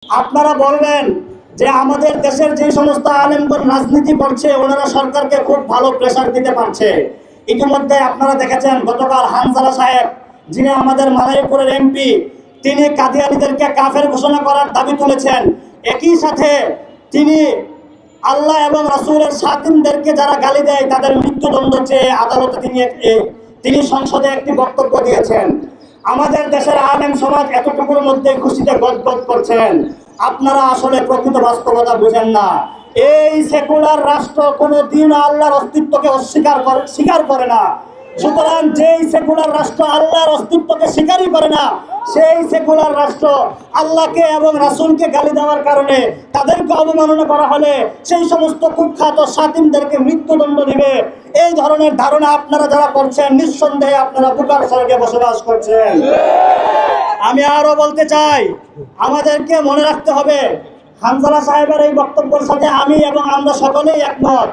আপনারা বলবেন যে আমাদের দেশের যে সমস্ত আলেমগণ রাজনীতি করছে ওনারা সরকারকে খুব ভালো প্রেসার দিতে পারছে। ইতিমধ্যে আপনারা দেখেছেন গতকাল হানজালা সাহেব, যিনি আমাদের মাদারীপুরের এমপি, তিনি কাদিয়ানীদেরকে কাফের ঘোষণা করার দাবি তুলেছেন। একই সাথে তিনি আল্লাহ এবং রাসূলের সাতিনদেরকে যারা গালি দেয় তাদের মৃত্যুদণ্ড চেয়ে আদালতে তিনি সংসদে একটি বক্তব্য দিয়েছেন। আমাদের দেশের আলেম সমাজ এতটুকুর মধ্যে খুশিতে গদগদ করছেন। আপনারা আসলে প্রকৃত বাস্তবতা বুঝেন না। এই সেকুলার রাষ্ট্র কোনোদিন আল্লাহর অস্তিত্বকে স্বীকার করে না। সুতরাং যেই সেকুলার রাষ্ট্র আল্লাহর অস্তিত্বকে স্বীকারই করে না, সেই সেকুলার রাষ্ট্র আল্লাহকে এবং রাসূলকে গালি দেওয়ার কারণে তাদেরকে অবমাননা করা হলে সেই সমস্ত কুখ্যাত সাতিনদেরকে মৃত্যুদণ্ড দিবে। এই ধরনের ধারণা আপনারা যারা করছেন, নিঃসন্দেহে আপনারা বুকার স্বর্গে বসবাস করছেন। আমি আরো বলতে চাই, আমাদেরকে মনে রাখতে হবে হানজালা সাহেবের এই বক্তব্যের সাথে আমি এবং আমরা সকলেই একমত।